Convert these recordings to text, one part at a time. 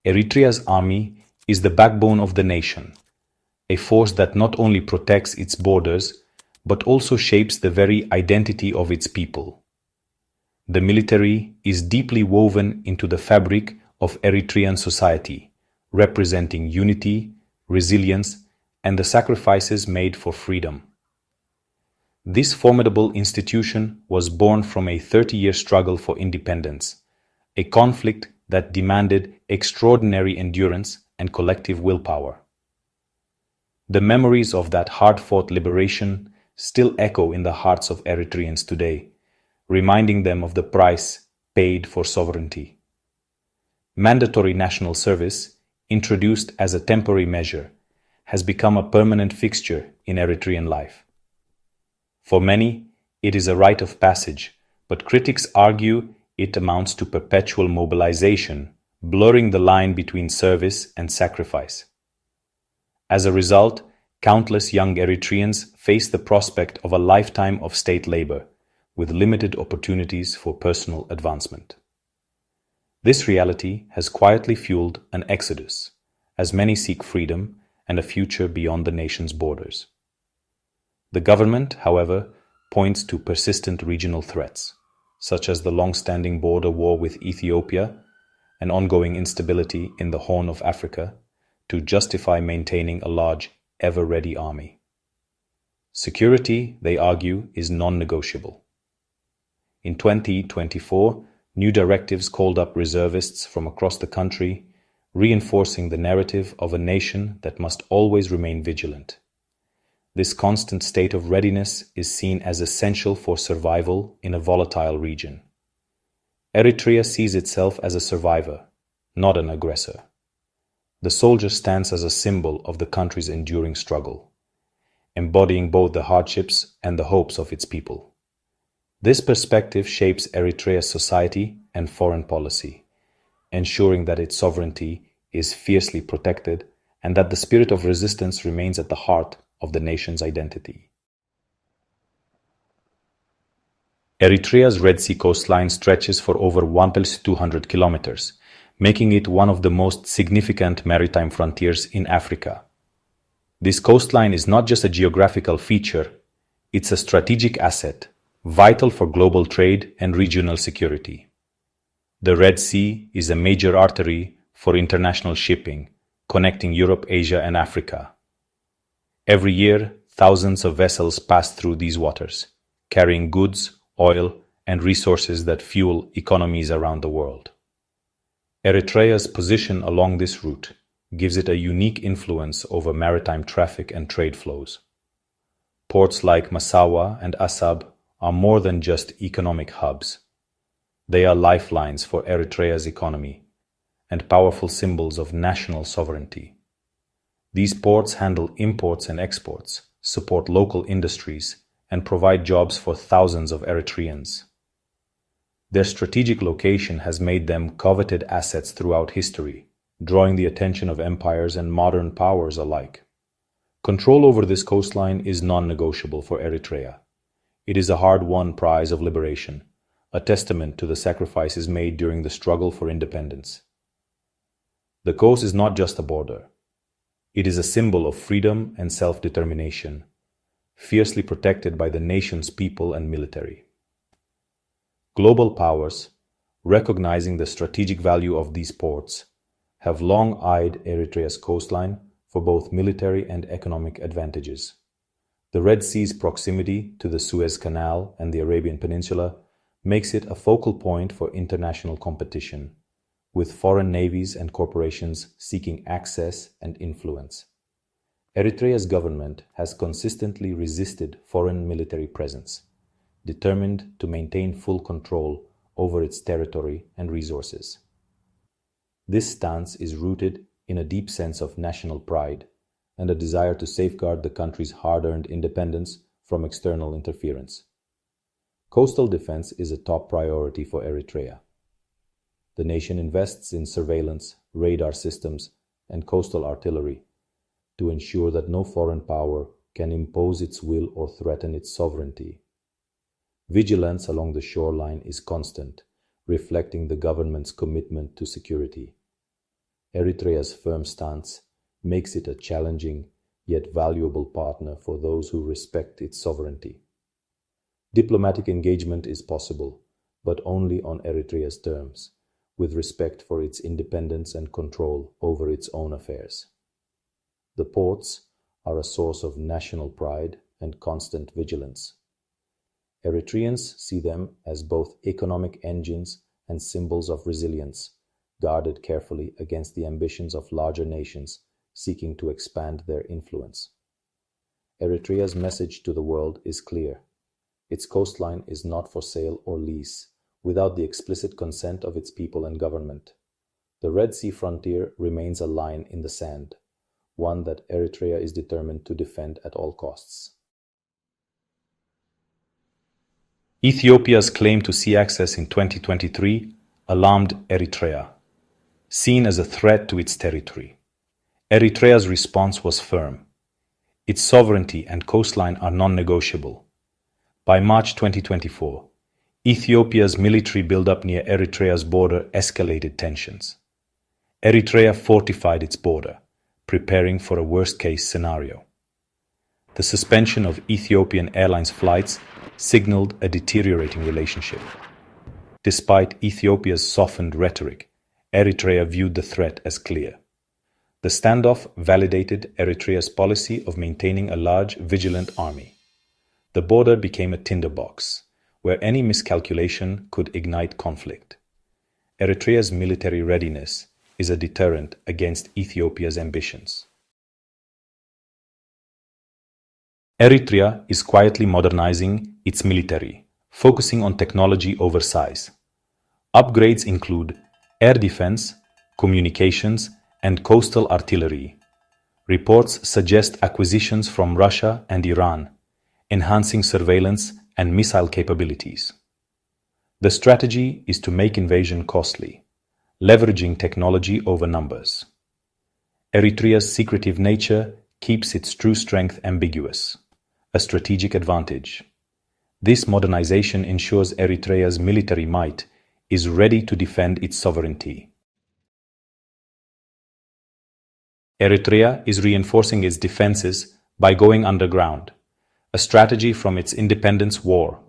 Eritrea's army is the backbone of the nation, a force that not only protects its borders but also shapes the very identity of its people. The military is deeply woven into the fabric of Eritrean society, representing unity, resilience, and the sacrifices made for freedom. This formidable institution was born from a 30-year struggle for independence, a conflict that demanded extraordinary endurance and collective willpower. The memories of that hard-fought liberation still echo in the hearts of Eritreans today, reminding them of the price paid for sovereignty. Mandatory national service, introduced as a temporary measure, has become a permanent fixture in Eritrean life. For many, it is a rite of passage, but critics argue it amounts to perpetual mobilization, blurring the line between service and sacrifice. As a result, countless young Eritreans face the prospect of a lifetime of state labor, with limited opportunities for personal advancement. This reality has quietly fueled an exodus, as many seek freedom and a future beyond the nation's borders. The government, however, points to persistent regional threats, such as the long-standing border war with Ethiopia and ongoing instability in the Horn of Africa, to justify maintaining a large, ever-ready army. Security, they argue, is non-negotiable. In 2024, new directives called up reservists from across the country, reinforcing the narrative of a nation that must always remain vigilant. This constant state of readiness is seen as essential for survival in a volatile region. Eritrea sees itself as a survivor, not an aggressor. The soldier stands as a symbol of the country's enduring struggle, embodying both the hardships and the hopes of its people. This perspective shapes Eritrea's society and foreign policy, ensuring that its sovereignty is fiercely protected and that the spirit of resistance remains at the heart of the nation's identity. Eritrea's Red Sea coastline stretches for over 1,200 kilometers, making it one of the most significant maritime frontiers in Africa. This coastline is not just a geographical feature, it's a strategic asset, vital for global trade and regional security. The Red Sea is a major artery for international shipping, connecting Europe, Asia, and Africa. Every year, thousands of vessels pass through these waters, carrying goods, oil, and resources that fuel economies around the world. Eritrea's position along this route gives it a unique influence over maritime traffic and trade flows. Ports like Massawa and Assab are more than just economic hubs. They are lifelines for Eritrea's economy and powerful symbols of national sovereignty. These ports handle imports and exports, support local industries, and provide jobs for thousands of Eritreans. Their strategic location has made them coveted assets throughout history, drawing the attention of empires and modern powers alike. Control over this coastline is non-negotiable for Eritrea. It is a hard-won prize of liberation, a testament to the sacrifices made during the struggle for independence. The coast is not just a border. It is a symbol of freedom and self-determination, fiercely protected by the nation's people and military. Global powers, recognizing the strategic value of these ports, have long eyed Eritrea's coastline for both military and economic advantages. The Red Sea's proximity to the Suez Canal and the Arabian Peninsula makes it a focal point for international competition, with foreign navies and corporations seeking access and influence. Eritrea's government has consistently resisted foreign military presence, determined to maintain full control over its territory and resources. This stance is rooted in a deep sense of national pride and a desire to safeguard the country's hard-earned independence from external interference. Coastal defense is a top priority for Eritrea. The nation invests in surveillance, radar systems, and coastal artillery to ensure that no foreign power can impose its will or threaten its sovereignty. Vigilance along the shoreline is constant, reflecting the government's commitment to security. Eritrea's firm stance makes it a challenging yet valuable partner for those who respect its sovereignty. Diplomatic engagement is possible, but only on Eritrea's terms, with respect for its independence and control over its own affairs. The ports are a source of national pride and constant vigilance. Eritreans see them as both economic engines and symbols of resilience, guarded carefully against the ambitions of larger nations seeking to expand their influence. Eritrea's message to the world is clear. Its coastline is not for sale or lease, without the explicit consent of its people and government. The Red Sea frontier remains a line in the sand, one that Eritrea is determined to defend at all costs. Ethiopia's claim to sea access in 2023 alarmed Eritrea, seen as a threat to its territory. Eritrea's response was firm. Its sovereignty and coastline are non-negotiable. By March 2024, Ethiopia's military buildup near Eritrea's border escalated tensions. Eritrea fortified its border, preparing for a worst-case scenario. The suspension of Ethiopian Airlines flights signaled a deteriorating relationship. Despite Ethiopia's softened rhetoric, Eritrea viewed the threat as clear. The standoff validated Eritrea's policy of maintaining a large, vigilant army. The border became a tinderbox, where any miscalculation could ignite conflict. Eritrea's military readiness is a deterrent against Ethiopia's ambitions. Eritrea is quietly modernizing its military, focusing on technology over size. Upgrades include air defense, communications, and coastal artillery. Reports suggest acquisitions from Russia and Iran, enhancing surveillance and missile capabilities. The strategy is to make invasion costly, leveraging technology over numbers. Eritrea's secretive nature keeps its true strength ambiguous, a strategic advantage. This modernization ensures Eritrea's military might is ready to defend its sovereignty. Eritrea is reinforcing its defenses by going underground, a strategy from its independence war.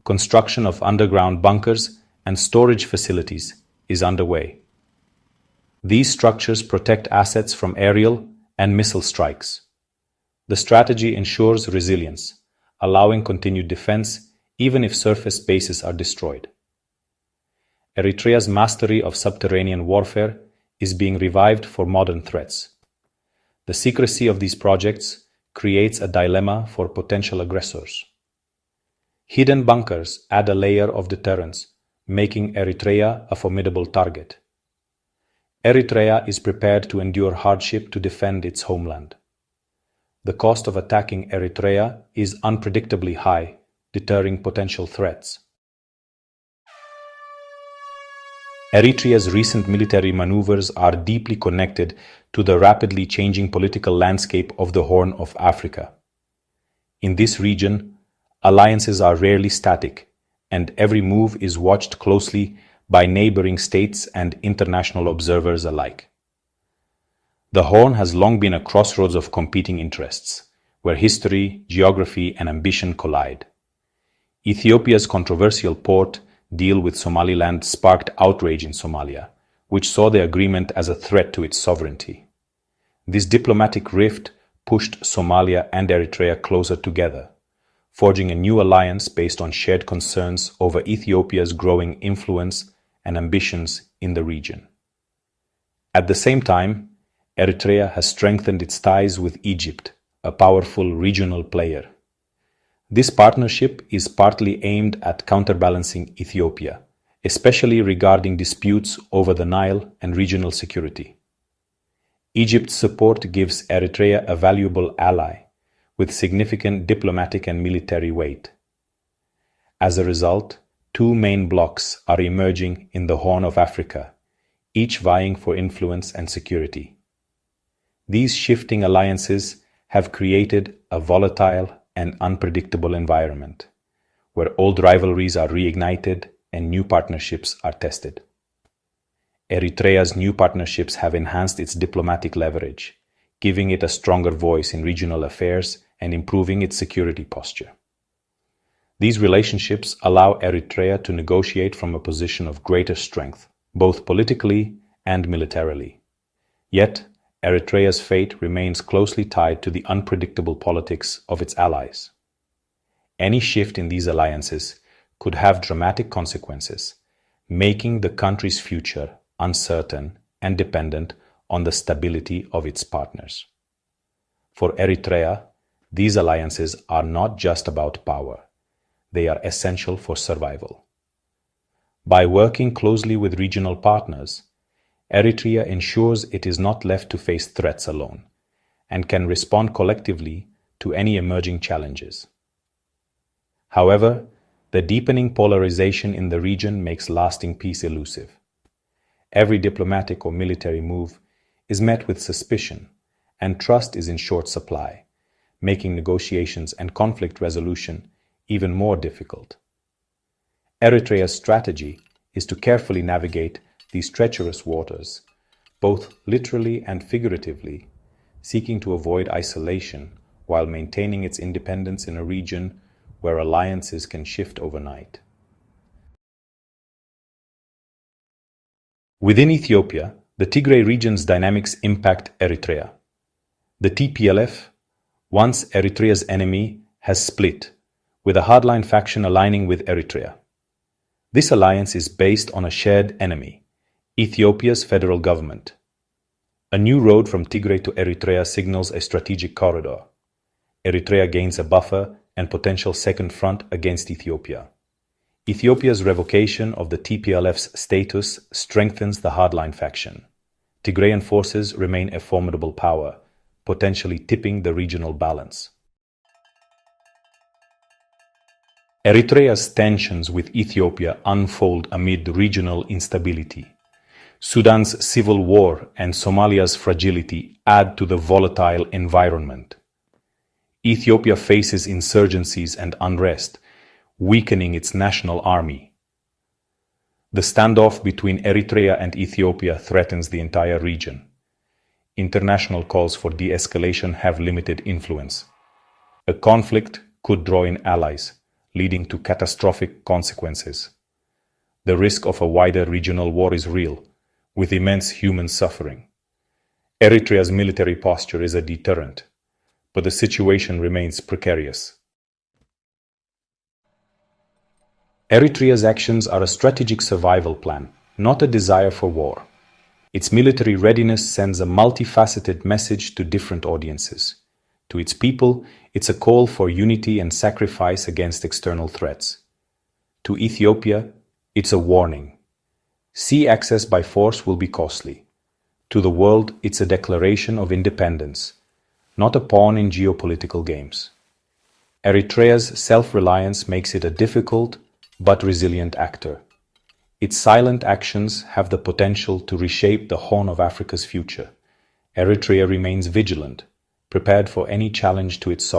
Construction of underground bunkers and storage facilities is underway. These structures protect assets from aerial and missile strikes. The strategy ensures resilience, allowing continued defense even if surface bases are destroyed. Eritrea's mastery of subterranean warfare is being revived for modern threats. The secrecy of these projects creates a dilemma for potential aggressors. Hidden bunkers add a layer of deterrence, making Eritrea a formidable target. Eritrea is prepared to endure hardship to defend its homeland. The cost of attacking Eritrea is unpredictably high, deterring potential threats. Eritrea's recent military maneuvers are deeply connected to the rapidly changing political landscape of the Horn of Africa. In this region, alliances are rarely static, and every move is watched closely by neighboring states and international observers alike. The Horn has long been a crossroads of competing interests, where history, geography, and ambition collide. Ethiopia's controversial port deal with Somaliland sparked outrage in Somalia, which saw the agreement as a threat to its sovereignty. This diplomatic rift pushed Somalia and Eritrea closer together, forging a new alliance based on shared concerns over Ethiopia's growing influence and ambitions in the region. At the same time, Eritrea has strengthened its ties with Egypt, a powerful regional player. This partnership is partly aimed at counterbalancing Ethiopia, especially regarding disputes over the Nile and regional security. Egypt's support gives Eritrea a valuable ally, with significant diplomatic and military weight. As a result, two main blocs are emerging in the Horn of Africa, each vying for influence and security. These shifting alliances have created a volatile and unpredictable environment, where old rivalries are reignited and new partnerships are tested. Eritrea's new partnerships have enhanced its diplomatic leverage, giving it a stronger voice in regional affairs and improving its security posture. These relationships allow Eritrea to negotiate from a position of greater strength, both politically and militarily. Yet, Eritrea's fate remains closely tied to the unpredictable politics of its allies. Any shift in these alliances could have dramatic consequences, making the country's future uncertain and dependent on the stability of its partners. For Eritrea, these alliances are not just about power. They are essential for survival. By working closely with regional partners, Eritrea ensures it is not left to face threats alone and can respond collectively to any emerging challenges. However, the deepening polarization in the region makes lasting peace elusive. Every diplomatic or military move is met with suspicion, and trust is in short supply, making negotiations and conflict resolution even more difficult. Eritrea's strategy is to carefully navigate these treacherous waters, both literally and figuratively, seeking to avoid isolation while maintaining its independence in a region where alliances can shift overnight. Within Ethiopia, the Tigray region's dynamics impact Eritrea. The TPLF, once Eritrea's enemy, has split, with a hardline faction aligning with Eritrea. This alliance is based on a shared enemy, Ethiopia's federal government. A new road from Tigray to Eritrea signals a strategic corridor. Eritrea gains a buffer and potential second front against Ethiopia. Ethiopia's revocation of the TPLF's status strengthens the hardline faction. Tigrayan forces remain a formidable power, potentially tipping the regional balance. Eritrea's tensions with Ethiopia unfold amid regional instability. Sudan's civil war and Somalia's fragility add to the volatile environment. Ethiopia faces insurgencies and unrest, weakening its national army. The standoff between Eritrea and Ethiopia threatens the entire region. International calls for de-escalation have limited influence. A conflict could draw in allies, leading to catastrophic consequences. The risk of a wider regional war is real, with immense human suffering. Eritrea's military posture is a deterrent, but the situation remains precarious. Eritrea's actions are a strategic survival plan, not a desire for war. Its military readiness sends a multifaceted message to different audiences. To its people, it's a call for unity and sacrifice against external threats. To Ethiopia, it's a warning. Sea access by force will be costly. To the world, it's a declaration of independence, not a pawn in geopolitical games. Eritrea's self-reliance makes it a difficult but resilient actor. Its silent actions have the potential to reshape the Horn of Africa's future. Eritrea remains vigilant, prepared for any challenge to its sovereignty.